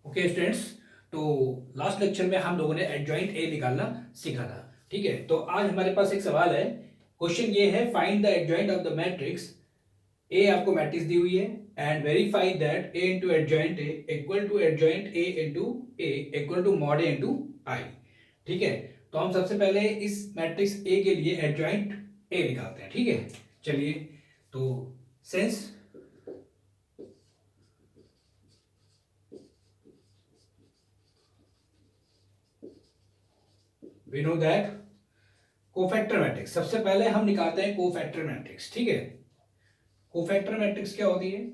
Okay students, तो last lecture में हम लोगों ने एडजॉइंट ए निकालना सीखा था। ठीक है, तो आज हमारे पास एक सवाल है। क्वेश्चन ये है, find the adjoint of the matrix A. आपको मैट्रिक्स दी हुई है and verify that A into adjoint A equal to adjoint A equal to mod A into I. ठीक है, तो हम सबसे पहले इस मैट्रिक्स ए के लिए एडजॉइंट ए निकालते हैं। ठीक है, चलिए। तो since we know that cofactor matrix, सबसे पहले हम निकालते हैं कोफैक्टर मैट्रिक्स। ठीक है, कोफैक्टर मैट्रिक्स क्या होती है?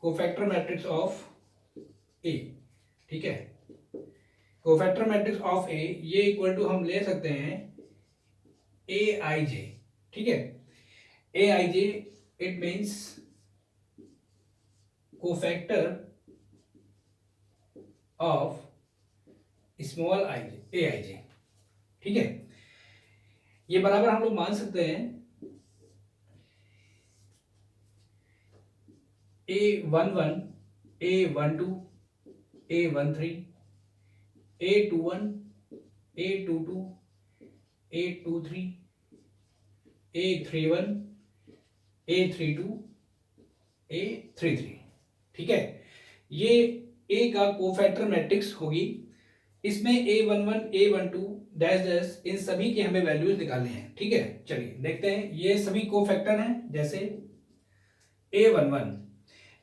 कोफैक्टर मैट्रिक्स ऑफ ए। ठीक है, कोफैक्टर मैट्रिक्स ऑफ ए ये इक्वल टू हम ले सकते हैं ए आई जे। ठीक है, A I J it means cofactor of small I J, A I J. ठीक है, ये बराबर हम लोग मान सकते हैं A11, A12, A13, A21, A22, A23, A31, A32, A33। ठीक है, ये ए का कोफैक्टर मैट्रिक्स होगी। इसमें A11, A12 dash dash in सभी की हमें वैल्यूज निकालनी है। ठीक है, चलिए देखते हैं। ये सभी कोफैक्टर हैं। जैसे A11,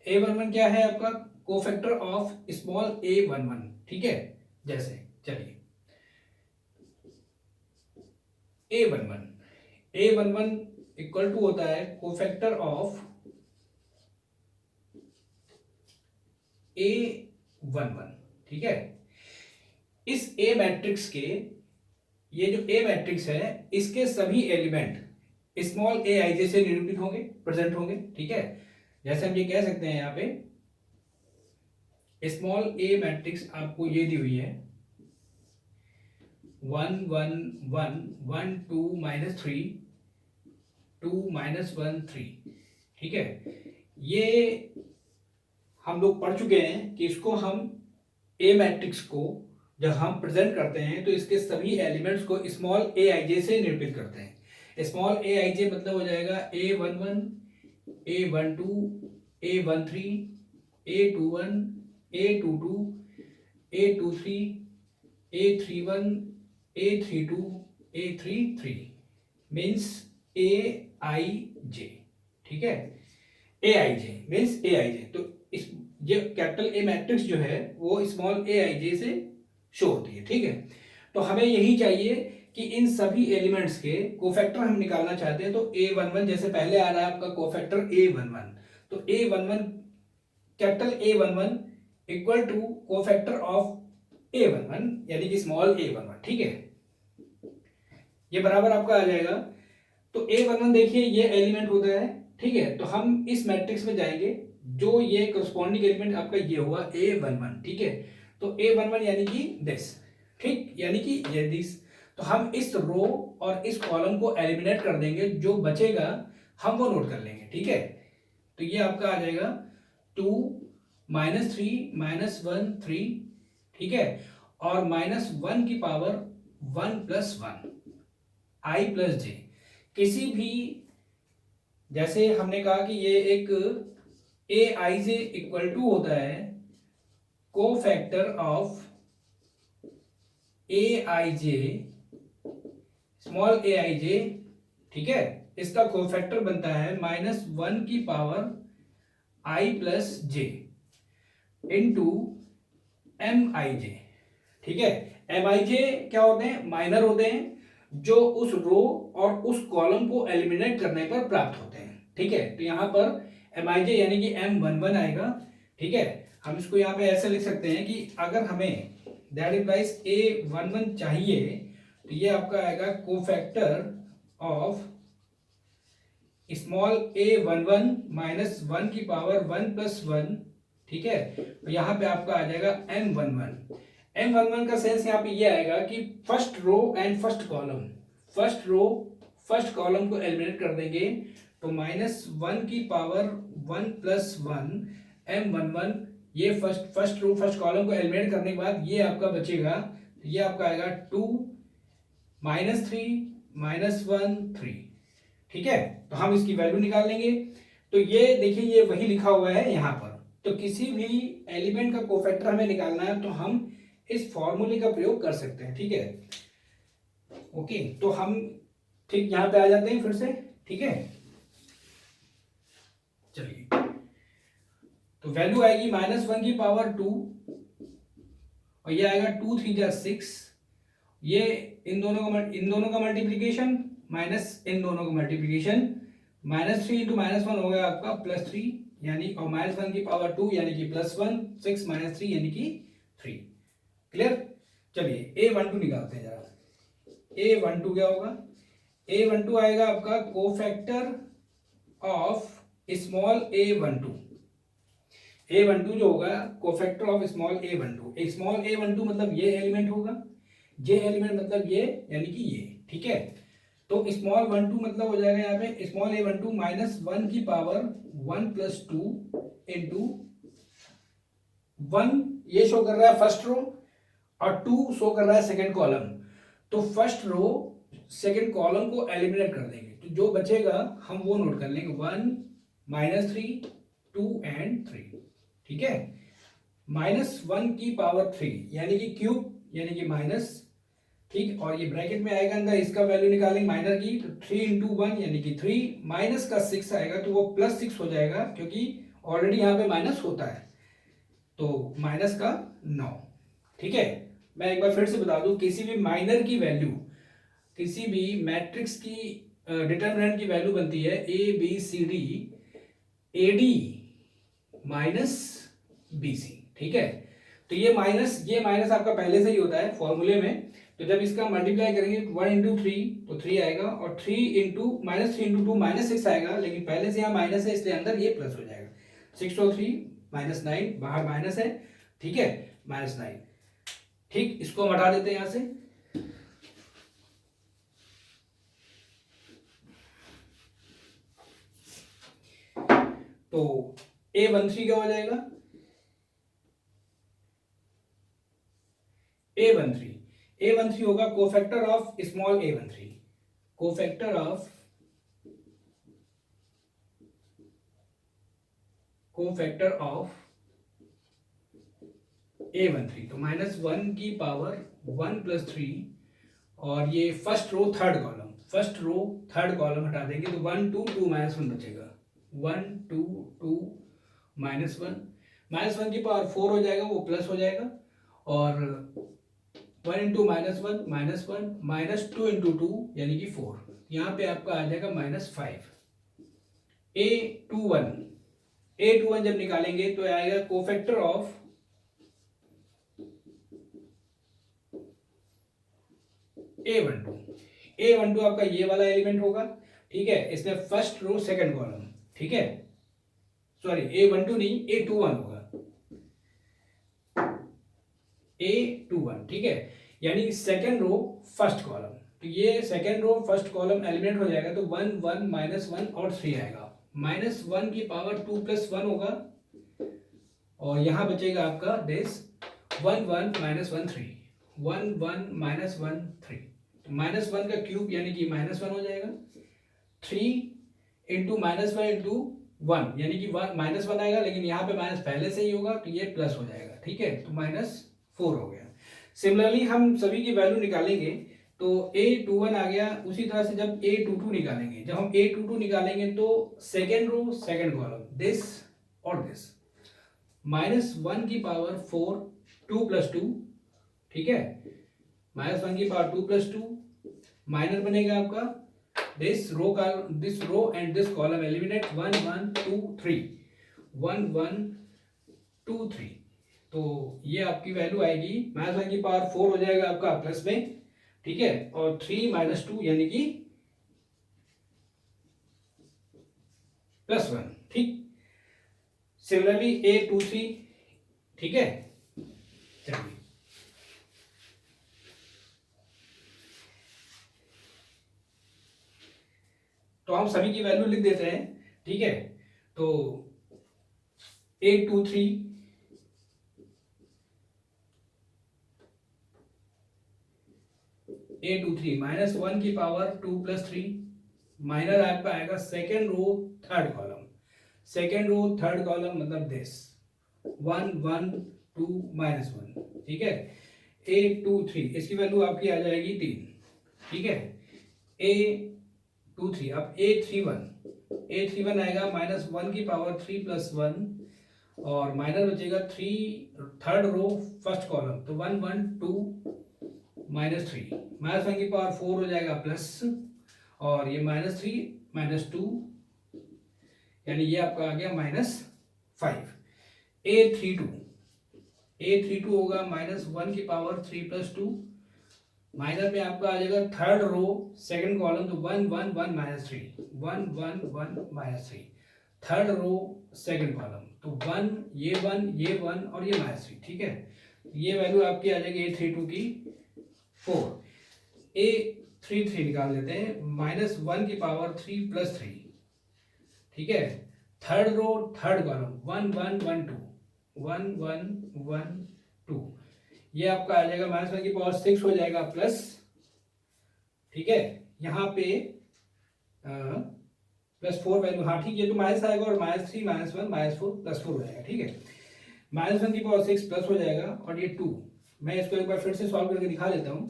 A11 क्या है आपका? Cofactor of small A11। ठीक है, जैसे चलिए A11 इक्वल टू होता है कोफैक्टर ऑफ A11। ठीक है, इस ए मैट्रिक्स के, ये जो ए मैट्रिक्स है इसके सभी एलिमेंट स्मॉल ए आई जे से निरूपित होंगे, प्रेजेंट होंगे। ठीक है, जैसे हम ये कह सकते हैं, यहाँ पे स्मॉल ए मैट्रिक्स आपको ये दी हुई है 1 1 1 1 2 -3 2 -1 3। ठीक है, ये हम लोग पढ़ चुके हैं कि इसको हम ए मैट्रिक्स को जब हम प्रेजेंट करते हैं तो इसके सभी एलिमेंट्स को स्मॉल ए आई जे से निरूपित करते हैं। स्मॉल ए आई जे मतलब हो जाएगा A11, A12, A13, A21, A22, A23, A31, A32, A33 means A I J. ठीक है, A I J means A I जे। तो इस ये कैपिटल ए मैट्रिक्स जो है वो स्मॉल ए आई जे से शो होती है। ठीक है, तो हमें यही चाहिए कि इन सभी एलिमेंट्स के कोफैक्टर हम निकालना चाहते हैं। तो A11 जैसे पहले आ रहा है आपका कोफैक्टर A11, तो A11 capital A11 equal to cofactor of A11 यानी कि स्मॉल A11। ठीक है, ये बराबर आपका आ जाएगा। तो A11 देखिए ये एलिमेंट होता है। ठीक है, तो हम इस मैट्रिक्स में जाएंगे, जो ये करस्पॉन्डिंग एलिमेंट आपका ये हुआ A11। ठीक है, तो A11 यानी कि दिस। ठीक, यानी कि ये दिस। तो हम इस रो और इस कॉलम को एलिमिनेट कर देंगे, जो बचेगा हम वो नोट कर लेंगे। ठीक है, तो ये आपका आ जाएगा 2 -3 -1 3। ठीक है, और -1 की पावर 1 + 1 आई प्लस जे। किसी भी, जैसे हमने कहा कि ये एक ए आई जे इक्वल टू होता है cofactor of A I J, small A I J. ठीक है, इसका कोफैक्टर बनता है -1 की power I plus J into M I J. ठीक है, एम आई जे क्या होते हैं? माइनर होते हैं, जो उस रो और उस कॉलम को एलिमिनेट करने पर प्राप्त होते हैं। ठीक है, तो यहां पर एम आई जे यानी कि M11 आएगा। ठीक है, हम इसको यहाँ पे ऐसे लिख सकते हैं कि अगर हमें दैट इम्प्लाइज A11 चाहिए तो ये आपका आएगा कोफैक्टर ऑफ स्मॉल A11 -1 की पावर 1 + 1। ठीक है, तो यहाँ पे आपका आ जाएगा M11। M11 का सेंस यहाँ पे ये आएगा कि first row and first column, first row first column को एलिमिनेट कर देंगे, तो -1 की पावर 1+1 M11, ये फर्स्ट रो फर्स्ट कॉलम को एलिमिनेट करने के बाद ये आपका बचेगा, ये आपका आएगा 2 -3 -1 3। ठीक है, तो हम इसकी वैल्यू निकाल लेंगे। तो ये देखिए ये वही लिखा हुआ है यहाँ पर। तो किसी भी एलिमेंट का कोफैक्टर हमें निकालना है तो हम इस फॉर्मूले का प्रयोग कर सकते हैं। ठीक है, ओके, तो हम ठीक यहाँ पे आ जाते हैं फिर से। ठीक है, चलिए, तो वैल्यू आएगी -1 की पावर 2 और ये आएगा 2 3 जा 6। ये इन दोनों का मल्टीप्लीकेशन माइनस इन दोनों का मल्टीप्लीकेशन, -3 इंटू -1 हो गया आपका +3, यानी और -1 की पावर 2 यानी कि +1, 6 -3 यानी कि 3। क्लियर। चलिए A12 निकालते हैं जरा। A12 क्या होगा? A12 आएगा आपका cofactor of small a12। A12 जो होगा cofactor of small a12। Small a12 मतलब ये एलिमेंट होगा, ये एलिमेंट मतलब ये, यानी कि ये। ठीक है, तो स्मॉल 12 मतलब हो जाएगा यहाँ पे स्मॉल a12 -1 की पावर 1 + 2 इंटू 1, ये शो कर रहा है फर्स्ट रो और 2 शो कर रहा है सेकंड कॉलम। तो फर्स्ट रो सेकंड कॉलम को एलिमिनेट कर देंगे, तो जो बचेगा हम वो नोट कर लेंगे, 1 -3 2 एंड 3। ठीक है, -1 की पावर 3 यानी कि क्यूब यानी कि माइनस। ठीक, और ये ब्रैकेट में आएगा अंदर, इसका वैल्यू निकालेंगे माइनर की, तो 3 इंटू 1 यानी कि 3, माइनस का 6 आएगा तो वो +6 हो जाएगा, क्योंकि ऑलरेडी यहाँ पे माइनस होता है, तो माइनस का 9। ठीक है, मैं एक बार फिर से बता दूं, किसी भी माइनर की वैल्यू, किसी भी मैट्रिक्स की डिटरमिनेंट की वैल्यू बनती है ABCD AD -BC। ठीक है, तो ये माइनस आपका पहले से ही होता है फॉर्मूले में, तो जब इसका मल्टीप्लाई करेंगे 1 इंटू 3 तो 3 आएगा, और -3 इंटू 2 -6 आएगा, लेकिन पहले से यहाँ माइनस है इसलिए अंदर ये प्लस हो जाएगा। 6 और 3 -9, बाहर माइनस है। ठीक है, -9। ठीक, इसको हम हटा देते हैं यहाँ से। तो A13 क्या हो जाएगा? A13 होगा cofactor of small a13, cofactor of A13, तो -1 की पावर 1 + 3, और ये फर्स्ट रो थर्ड कॉलम हटा देंगे तो 1 2 2 -1 बचेगा। 1 2 2 -1, -1 की पावर 4 हो जाएगा, वो प्लस हो जाएगा, और 1 इंटू -1 -1 -2 इंटू 2 यानी कि 4, यहाँ पे आपका आ जाएगा -5। A21 जब निकालेंगे तो आएगा कोफैक्टर ऑफ A12 आपका ये वाला एलिमेंट होगा। ठीक है, इसमें फर्स्ट रो सेकंड कॉलम। ठीक है, सॉरी A12 नहीं, A21 होगा, A21। ठीक है, यानी सेकंड रो फर्स्ट कॉलम, तो ये second row first column eliminate हो जाएगा, तो 1 1 -1 और 3 आएगा। -1 की पावर 2 + 1 होगा, और यहां बचेगा आपका दिस 1 1 -1 3, 1 1 -1 3, तो -1 का क्यूब यानी कि -1 हो जाएगा। 3 इंटू -1 इंटू 1 यानी कि -1 आएगा, लेकिन यहाँ पे माइनस पहले से ही होगा तो ये प्लस हो जाएगा। ठीक है, तो -4 हो गया। सिमिलरली हम सभी की वैल्यू निकालेंगे, तो A21 आ गया। उसी तरह से जब A22 निकालेंगे, जब हम A22 निकालेंगे तो second row second column this और दिस, -1 की पावर 4 2 + 2। ठीक है, -1 की पावर 2 + 2, माइनर बनेगा आपका this row and this column eliminate, 1 1 2 3, 1 1 2 3, तो ये आपकी वैल्यू आएगी, -1 की पावर 4 हो जाएगा आपका प्लस में। ठीक है, और 3 -2 यानी कि +1। ठीक, सिमिलरली A23। ठीक है, चलिए तो हम सभी की वैल्यू लिख देते हैं। ठीक है, तो 823 माइनस 1 की पावर 2 प्लस 3 माइनस आपका आएगा second row third column, second row third column मतलब दिस 1 1 2 माइनस 1, ठीक है। A23 इसकी वैल्यू आपकी आ जाएगी 3, ठीक है। A23 अब A31 आएगा माइनस 1 की पावर 3 प्लस 1 और माइनस बचेगा 3 थर्ड रो फर्स्ट कॉलम, तो 1 1 2 माइनस 3 माइनस 1 की पावर 4 हो जाएगा प्लस, और ये माइनस 3 माइनस 2 यानी ये आपका आ गया माइनस 5। A32 होगा माइनस 1 की पावर 3 प्लस 2, माइनस में आपका आ जाएगा थर्ड रो सेकंड कॉलम, तो 1 1 1 minus 3 1 1 1 minus 3 third row second column, तो 1 ये 1 और ये माइनस 3, ठीक है। ये वैल्यू आपकी आ जाएगी A32 की 4। A33 निकाल लेते हैं, माइनस 1 की पावर 3 प्लस 3, ठीक है। थर्ड रो थर्ड कॉलम 1 1 1 2 1 1 1 2, ये आपका आ जाएगा माइनस 1 की पावर 6 हो जाएगा प्लस, ठीक है। यहाँ पे प्लस 4 वैल्यू, हाँ ठीक, ये तो माइनस आएगा और माइनस 3 माइनस 1 माइनस 4 प्लस 4 हो जाएगा, ठीक है। माइनस 1 की पावर 6 प्लस हो जाएगा और ये 2, मैं इसको एक बार फिर से सॉल्व करके दिखा देता हूँ।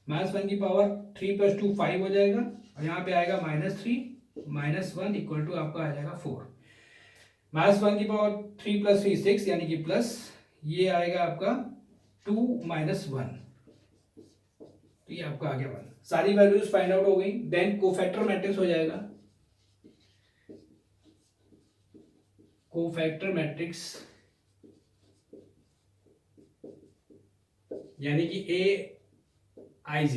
माइनस 1 की पावर 3 प्लस 2 5 हो जाएगा और यहाँ पे आएगा माइनस 3 माइनस 1 इक्वल टू आपका आ जाएगा 4। माइनस 1 की पावर 3 प्लस 3 6 यानी कि प्लस, ये आएगा आपका 2 माइनस 1, तो ये आपका आ गया 1। सारी वैल्यूज फाइंड आउट हो गई। देन कोफैक्टर मैट्रिक्स हो जाएगा, कोफैक्टर मैट्रिक्स यानी कि AIJ,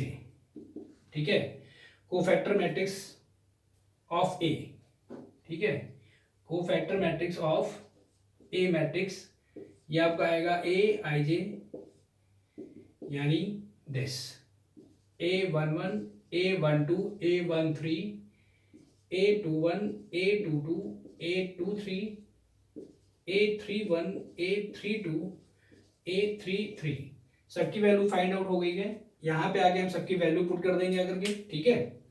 ठीक है। कोफैक्टर मैट्रिक्स ऑफ A, ठीक है। Cofactor matrix of A matrix, ये आपका आएगा AIJ यानी this A11 A12 A13 A21 A22 A23 A31 A32 A33, सबकी वैल्यू फाइंड आउट हो गई है। यहां पे आगे हम सबकी वैल्यू पुट कर देंगे आकर के, ठीक है।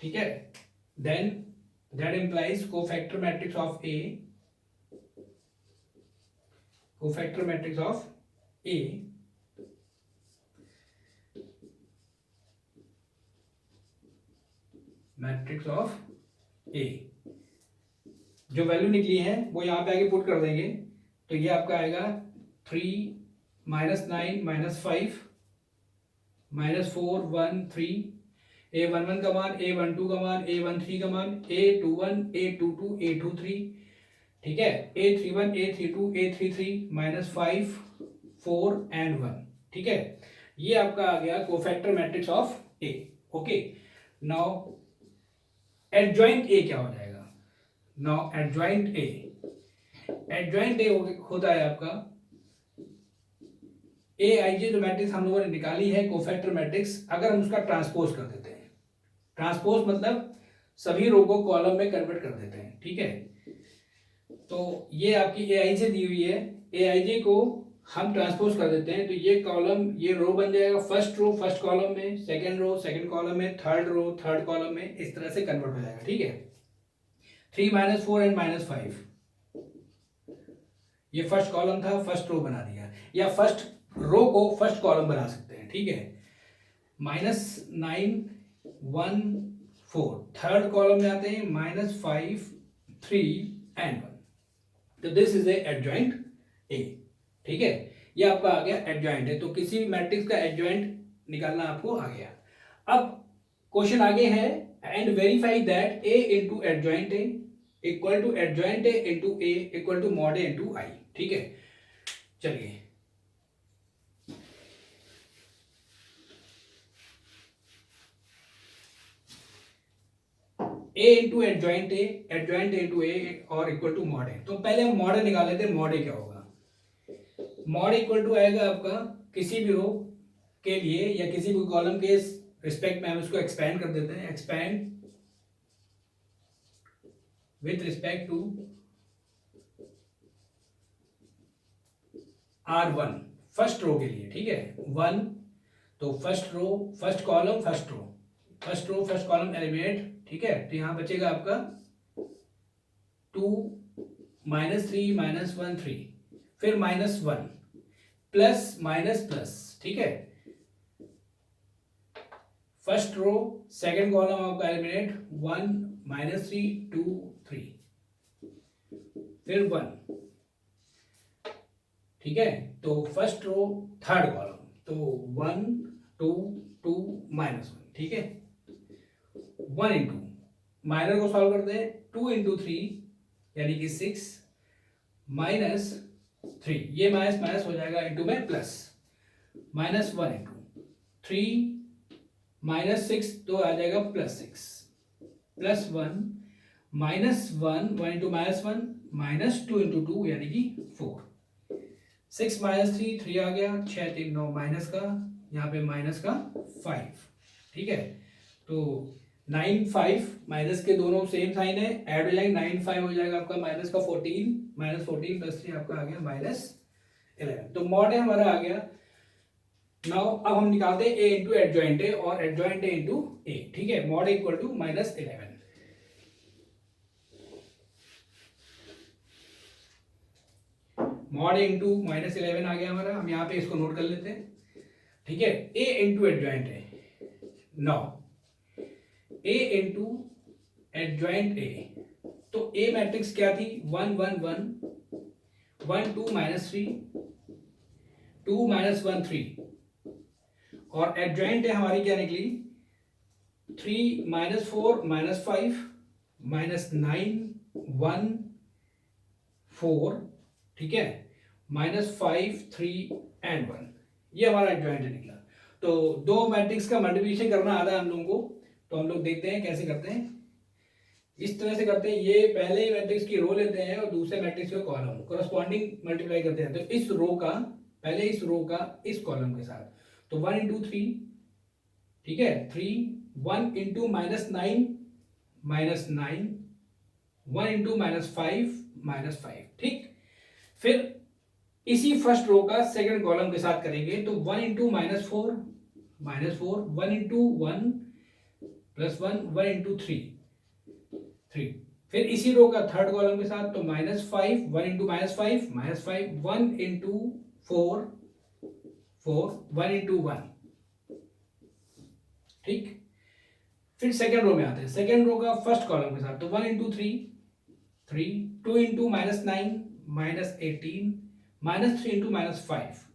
ठीक है, then that implies cofactor matrix of A, cofactor matrix of A matrix of A, जो वैल्यू निकली है वो यहाँ पे आगे पुट कर देंगे, तो ये आपका आएगा 3 माइनस 9 माइनस 5 माइनस 4 1 3, A11 का मान A12 का मान A13 का मान A21 A22 A23, ठीक है। A31 A32 A33 minus 5 4 and 1, ठीक है। ये आपका आ गया cofactor matrix of A। Okay, now adjoint A क्या हो जाएगा। नाउ एडजॉइंट A होता है आपका AIJ, जो मैट्रिक्स हम लोगों ने निकाली है कोफैक्टर मैट्रिक्स, अगर हम उसका ट्रांसपोज कर देते हैं, ट्रांसपोज मतलब सभी रो को कॉलम में कन्वर्ट कर देते हैं, ठीक है। तो ये आपकी AIJ दी हुई है, AIJ को हम ट्रांसपोज कर देते हैं, तो ये कॉलम ये रो बन जाएगा, फर्स्ट रो फर्स्ट कॉलम में, सेकंड रो सेकंड कॉलम में, थर्ड रो थर्ड कॉलम में, इस तरह से कन्वर्ट हो जाएगा, ठीक है। 3 माइनस 4 एंड माइनस 5, ये फर्स्ट कॉलम था, फर्स्ट रो बना दिया, या फर्स्ट रो को फर्स्ट कॉलम बना सकते हैं, ठीक है। माइनस 9 1 4 थर्ड कॉलम में आते हैं, माइनस 5 3 एंड 1, तो this is a adjoint A, ठीक है। ये आपका आ गया एडजॉइंट है, तो किसी भी मैट्रिक्स का एडजॉइंट निकालना आपको आ गया। अब क्वेश्चन आगे है, and verify that A into adjoint A equal to adjoint A into A equal to mod A into I, ठीक है। चलिए A into adjoint A into A और इक्वल टू मॉड A, तो पहले हम मॉड A निकाल लेते हैं। मॉड A क्या होगा, मॉड इक्वल टू आएगा आपका किसी भी रो के लिए या किसी भी कॉलम के रिस्पेक्ट में हम इसको एक्सपैंड कर देते हैं, expand with respect to R1 first row के लिए, ठीक है, 1, तो first row first column first row first column eliminate, ठीक है, तो यहां बचेगा आपका 2 -3 -1 3, फिर -1 प्लस माइनस प्लस, ठीक है, फर्स्ट रो सेकंड कॉलम आपका एलिमिनेट 1 -3 2 3, फिर 1, ठीक है, तो फर्स्ट रो थर्ड कॉलम, तो 1 2 2 -1, ठीक है, 1 इंटू माइनर को सॉल्व करते हैं, 2 इंटू 3 यानी कि 6 -3, ये माइनस माइनस हो जाएगा इंटू में प्लस, -1 इंटू 3 -6 तो आ जाएगा +6 +1 -1 1 इंटू -1 -2 इंटू 2 यानी कि 4, 6 -3 3 आ गया, 6 3 9 माइनस का, यहाँ पे माइनस का 5, ठीक है, तो 9 5 माइनस के दोनों सेम साइन है, ऐड हो जाएंगे, 9 5 हो जाएगा आपका माइनस का 14 -14 + 3 आपका आ गया -11, तो मॉड है हमारा आ गया। नाउ अब हम निकालते हैं a इंटू एडजॉइंट ए और एडजॉइंट ए इंटू ए, ठीक है, mod equal to -11, mod into -11 आ गया हमारा, हम यहाँ पे इसको नोट कर लेते हैं, ठीक है, a into adjoint A, now a into adjoint ए, तो a मैट्रिक्स क्या थी 1 1 1 1 2 -3 2 -1 3, और एडजॉइंट है हमारी क्या निकली 3 -4 -5 -9 1 4, ठीक है, -5 3 and 1, ये हमारा एडजॉइंट निकला। तो दो मैट्रिक्स का मल्टीप्लिकेशन करना आता है हम लोगों को, तो हम लोग देखते हैं कैसे करते हैं, इस तरह से करते हैं, ये पहले मैट्रिक्स की रो लेते हैं और दूसरे मैट्रिक्स का कॉलम कोरस्पॉन्डिंग मल्टीप्लाई करते हैं, तो इस रो का पहले इस रो का इस कॉलम के साथ, तो 1 इंटू 3, ठीक है, 3 1 इंटू -9 -9 1 इंटू -5 -5, ठीक, फिर इसी फर्स्ट रो का सेकंड कॉलम के साथ करेंगे, तो 1 इंटू -4 -4 1 इंटू 1 +1 1 इंटू 3 3, फिर इसी रो का थर्ड कॉलम के साथ, तो -5 1 इंटू -5 -5 1 इंटू 4 4 1 इंटू 1, ठीक, फिर सेकेंड रो में आते हैं, सेकेंड रो का फर्स्ट कॉलम के साथ, तो 1 इंटू 3 3 2 इंटू -9 -18 -3 इंटू -5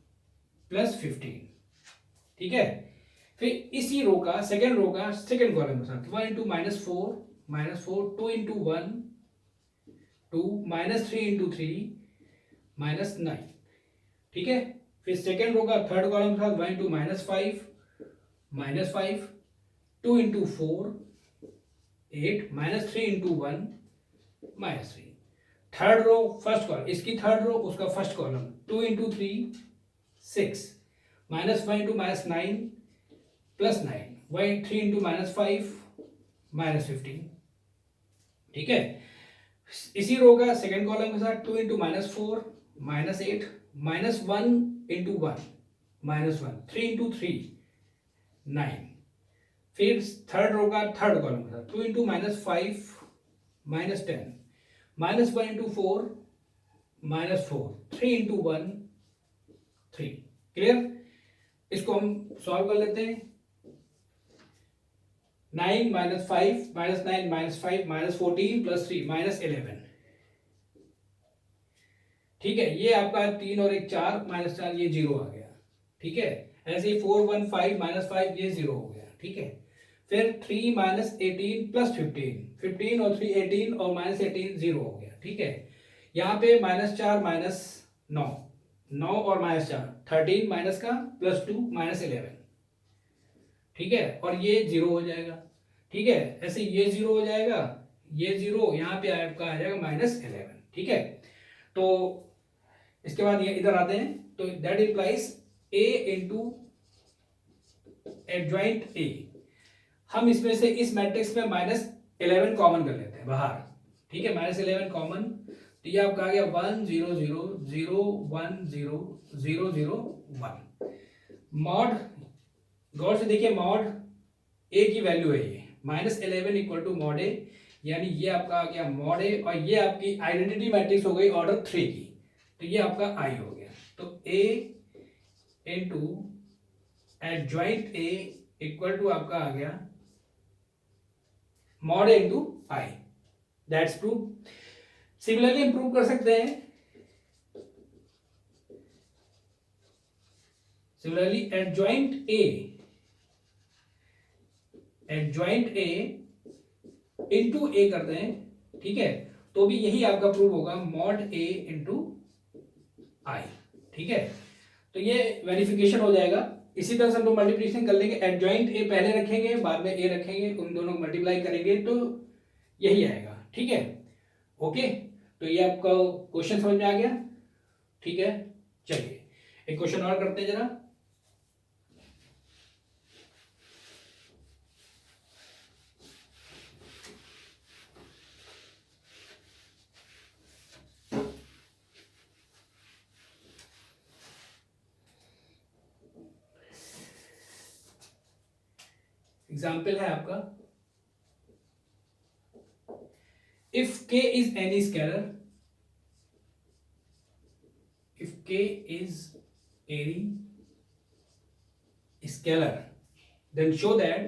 +15, ठीक है, फिर इसी रो का सेकेंड रो का सेकेंड कॉलम के साथ 1 इंटू -4 2 इंटू 1 2 -3 इंटू 3 -9, ठीक है, फिर सेकेंड रो का थर्ड कॉलम के साथ 1 into -5 2 into 4 8 -3 into 1 -3, third row first column, इसकी थर्ड रो उसका first column 2 into 3 6 -1 into -9 +9 3 into -5 -15, ठीक है, इसी रो का सेकेंड कॉलम के साथ 2 इंटू -4 -8 -1 इंटू 1 -1 3 इंटू 3 9, फिर थर्ड रो का थर्ड कॉलम के साथ 2 इंटू -5 -10 -1 इंटू 4 -4 3 इंटू 1 3, क्लियर, इसको हम सॉल्व कर लेते हैं, 9 -5 -9 -5 -14 +3 -11, ठीक है, ये आपका 3 और 1 4 -4 ये 0 आ गया, ठीक है, ऐसे ही 4 1 5 -5 ये 0 हो गया, ठीक है, फिर 3 -18 +15 15 और 3 18 और -18 0 हो गया, ठीक है, यहाँ पे -4 -9 9 और -4 13 माइनस का +2 -11, ठीक है, और ये 0 हो जाएगा, ठीक है, ऐसे ये 0 हो जाएगा, ये 0 यहाँ पे आपका आ जाएगा -11, ठीक है, तो इसके बाद ये इधर आते हैं, तो that implies a into adjoint a, हम इसमें से इस मैट्रिक्स में -11 कॉमन कर लेते हैं बाहर, ठीक है, -11 कॉमन, तो ये आपका आ गया 1 0 0 0 1 0 0 0 1। मॉड, गौर से देखिए, मॉड ए की वैल्यू है ये -11 इक्वल टू मॉड ए, यानी ये आपका आ गया मॉड ए, और ये आपकी आइडेंटिटी मैट्रिक्स हो गई ऑर्डर 3 की, तो ये आपका आई हो गया। तो A into adjoint A equal to आपका आ गया mod A into I, that's prove. Similarly हम प्रूव कर सकते हैं, similarly adjoint A into A करते हैं, ठीक है, तो भी यही आपका प्रूव होगा मॉड ए इंटू आई, ठीक है। तो ये वेरिफिकेशन हो जाएगा। इसी तरह से हम लोग मल्टीप्लिकेशन कर लेंगे, एडजॉइंट ए पहले रखेंगे, बाद में ए रखेंगे, उन दोनों को मल्टीप्लाई करेंगे तो यही आएगा, ठीक है। ओके, तो ये आपका क्वेश्चन समझ में आ गया, ठीक है। चलिए एक क्वेश्चन और करते हैं जरा। एग्जाम्पल है आपका, if k is any scalar, if k is any scalar, then show that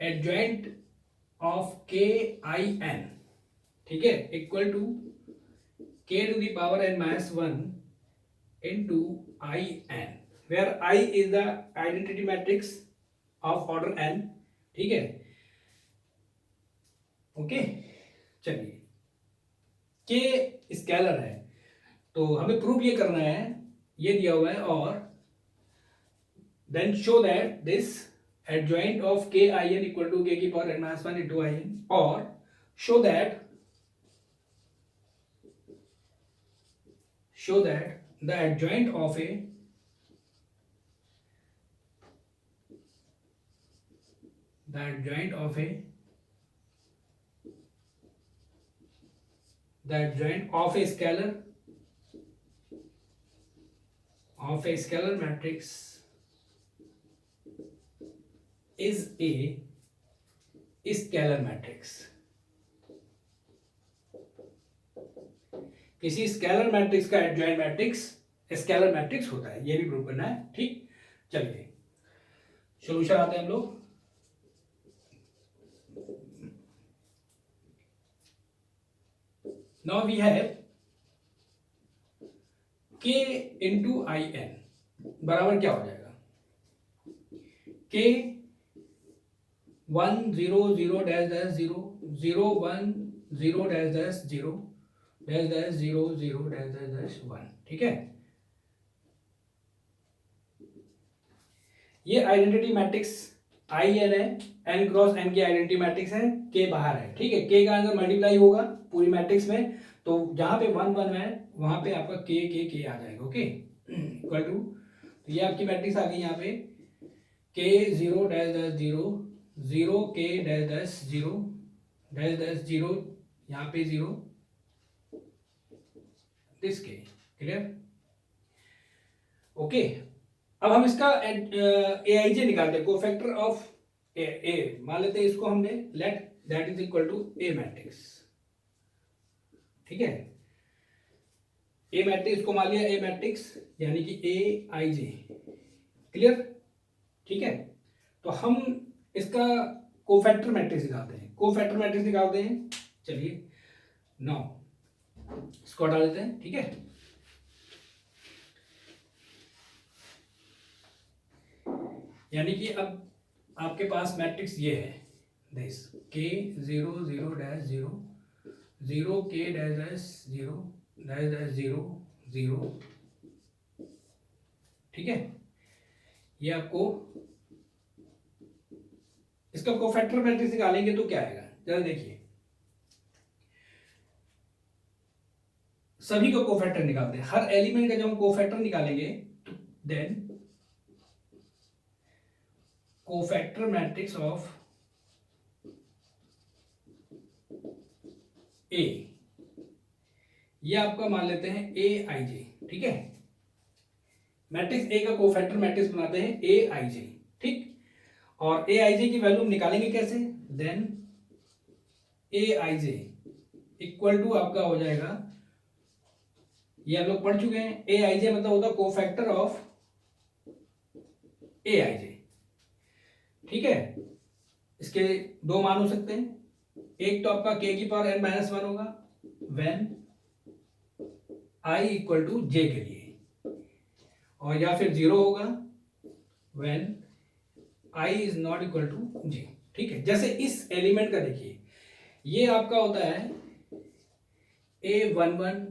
adjoint of k I n, ठीक है, equal to k to the power n minus 1 into I n, where I is the identity matrix of order n, ठीक है। Okay, चलिए k scalar है, तो हमें prove ये करना है, ये दिया हुआ है, और then show that this adjoint of k I n equal to k की power n minus 1 into I n, और show that the adjoint of a scalar matrix is a scalar matrix। किसी स्केलर मैट्रिक्स का adjoint matrix scalar matrix होता है, ये भी prove करना है, ठीक। चलिए सॉल्यूशन आते हैं हम लोग। Now we have k into I N बराबर क्या हो जाएगा, k 1 0 0 dash dash 0 0 1 0 dash dash 0 dash dash 0 0 dash dash dash 1, ठीक है। ये आइडेंटिटी मैट्रिक्स आई एन है, एन क्रॉस एन की आइडेंटिटी मैट्रिक्स है, के बाहर है, ठीक है। के का अंदर मल्टीप्लाई होगा पूरी मैट्रिक्स में, तो जहां पे 1 1 है वहां पे आपका के आ जाएगा, ओके, इक्वल टू, तो ये आपकी मैट्रिक्स आ गई यहाँ पे के 0 डैश डैश 0 0 के डैश डैश 0 डैश डैश 0, यहाँ पे 0 दिस के, क्लियर। ओके, अब हम इसका AIJ निकालते हैं, कोफैक्टर ऑफ ए मान लेते हैं इसको हमने, let that is equal to A matrix, ठीक है। ए मैट्रिक्स को मान लिया ए मैट्रिक्स, यानी कि AIJ, क्लियर, ठीक है। तो हम इसका कोफैक्टर मैट्रिक्स निकालते हैं, चलिए नाउ इसको हटा देते हैं, ठीक है। यानी कि अब आपके पास मैट्रिक्स ये है, this k 0 0 dash 0 0 k dash dash 0 dash dash 0 0, ठीक है। ये आपको इसका कोफैक्टर मैट्रिक्स निकालेंगे तो क्या आएगा, जरा देखिए, सभी का कोफैक्टर निकालते हैं, हर एलिमेंट का जब हम कोफैक्टर निकालेंगे तो देन कोफैक्टर मैट्रिक्स ऑफ ए, ये आपका मान लेते हैं ए आई जे, ठीक है। मैट्रिक्स ए का कोफैक्टर मैट्रिक्स बनाते हैं ए आई जे, ठीक। और ए आई जे की वैल्यू हम निकालेंगे कैसे, then A I J equal to आपका हो जाएगा, ये हम लोग पढ़ चुके हैं, ए आई जे मतलब होता है cofactor of A I J, ठीक है। इसके दो मान हो सकते हैं, एक तो आपका k की पावर n माइनस वन होगा when i equal to J के लिए, और या फिर जीरो होगा when i is not equal to J, ठीक है। जैसे इस एलिमेंट का देखिए, ये आपका होता है a11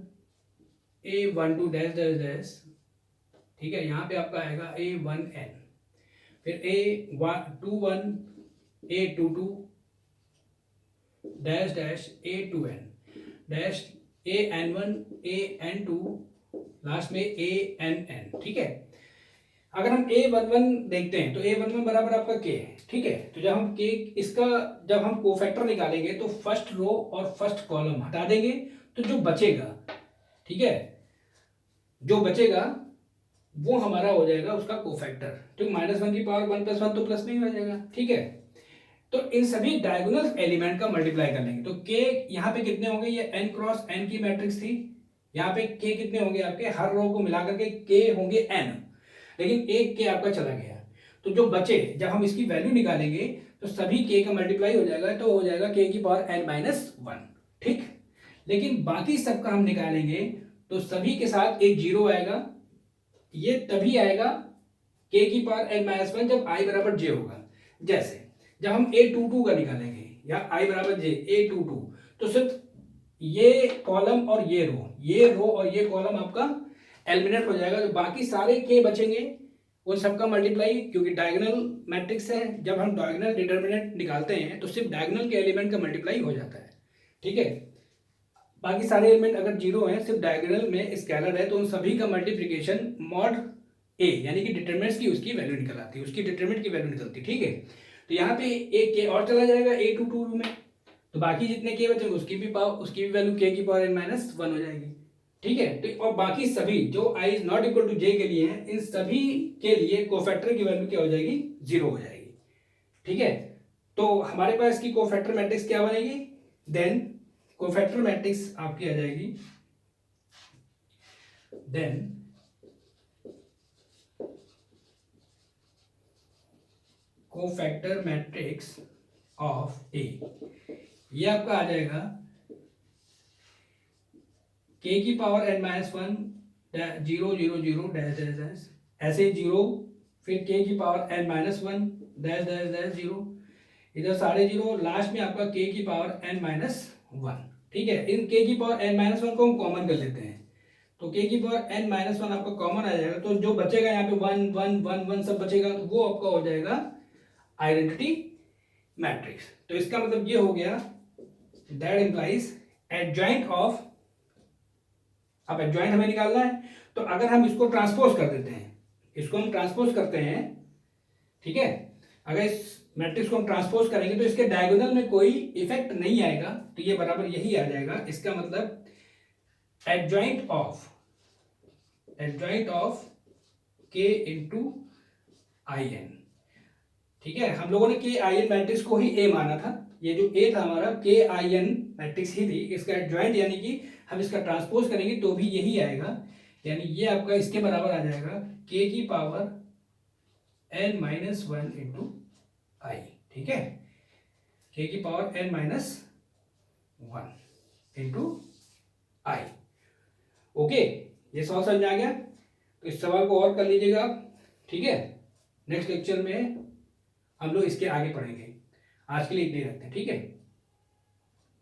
a12 dash dash dash, ठीक है। यहां पे आपका आएगा a1n, फिर a21 a22 dash dash a2n dash an1 an2 last में ann, ठीक है। अगर हम a11 देखते हैं तो a11 बराबर आपका k है, ठीक है। तो जब हम k इसका जब हम कोफैक्टर निकालेंगे तो फर्स्ट रो और फर्स्ट कॉलम हटा देंगे, तो जो बचेगा, ठीक है, जो बचेगा वो हमारा हो जाएगा उसका कोफैक्टर, तो माइनस वन की पावर वन प्लस वन तो प्लस में ही हो जाएगा, ठीक है। तो इन सभी डायगोनल एलिमेंट का मल्टीप्लाई कर लेंगे, तो k यहाँ पे कितने होंगे, ये n क्रॉस n की मैट्रिक्स थी, यहाँ पे k कितने होंगे आपके, हर रो को मिलाकर के k होंगे n, लेकिन एक k आपका चला गया, तो जो बचे जब हम इसकी वैल्यू निकालेंगे तो सभी k का मल्टीप्लाई हो जाएगा, तो हो जाएगा k की पावर n माइनस वन, ठीक। लेकिन बाकी सबका हम निकालेंगे तो सभी के साथ एक जीरो आएगा, ये तभी आएगा k की पावर n माइनस वन जब i बराबर j होगा। जैसे जब हम a22 का निकालेंगे या i बराबर j a22, तो सिर्फ ये कॉलम और ये रो और ये कॉलम आपका एलिमिनेट हो जाएगा, तो बाकी सारे k बचेंगे उन सबका मल्टीप्लाई, क्योंकि डायगोनल मैट्रिक्स है, जब हम डायगोनल डिटर्मिनेंट निकालते हैं तो सिर्फ डायगोनल के एलिमेंट का मल्टीप्लाई हो जाता है, ठीक है। बाकी सारे एलिमेंट अगर जीरो हैं, सिर्फ डायगोनल में स्केलर है, तो उन सभी का मल्टीप्लिकेशन मॉड ए यानी कि डिटरमिनेंट्स की उसकी वैल्यू निकल आती है, उसकी डिटरमिनेंट की वैल्यू निकलती है, ठीक है। तो यहाँ पे एक के और चला जाएगा a22 में, तो बाकी जितने के बचेंगे उसकी भी वैल्यू k की पावर n माइनस वन हो जाएगी, ठीक है। तो और बाकी सभी जो i is not equal to j के लिए हैं, इन सभी के लिए कोफैक्टर की वैल्यू क्या हो जाएगी, जीरो हो जाएगी, ठीक है। तो हमारे पास की कोफैक्टर मैट्रिक्स क्या बनेगी, देन कोफैक्टर मैट्रिक्स आपकी आ जाएगी, देन कोफैक्टर मैट्रिक्स ऑफ ए, ये आपका आ जाएगा k की power n minus one zero zero zero dash dash dash, ऐसे जीरो, फिर k की power n minus one dash dash dash zero, इधर सारे जीरो, लास्ट में आपका k की पावर n माइनस वन, ठीक है। इन k की पावर n माइनस वन को हम कॉमन कर लेते हैं, तो k की पावर n माइनस वन आपका कॉमन आ जाएगा, तो जो बचेगा यहाँ पे वन वन वन वन सब बचेगा, तो वो आपका हो जाएगा आइडेंटिटी मैट्रिक्स। तो इसका मतलब ये हो गया, दैट इंप्लाइज एडजॉइंट ऑफ, अब एडजॉइंट हमें निकालना है, तो अगर हम इसको ट्रांसपोज कर देते हैं, इसको हम ट्रांसपोज करते हैं, ठीक है, अगर इस मैट्रिक्स को हम ट्रांसपोज करेंगे तो इसके डायगोनल में कोई इफेक्ट नहीं आएगा, तो ये बराबर यही आ जाएगा। इसका मतलब adjoint of k into I N, ठीक है। हम लोगों ने के आई एन मैट्रिक्स को ही ए माना था, ये जो ए था हमारा के आई एन मैट्रिक्स ही थी, इसका एडजॉइंट यानी कि हम इसका ट्रांसपोज करेंगे तो भी यही आएगा, यानी ये आपका इसके बराबर आ जाएगा k की power n minus one into I, ठीक है, k की power n minus one into I. Okay, ये सवाल समझ आ गया, तो इस सवाल को और कर लीजिएगा आप, ठीक है। नेक्स्ट लेक्चर में हम लोग इसके आगे पढ़ेंगे, आज के लिए इतने रखते हैं, ठीक है।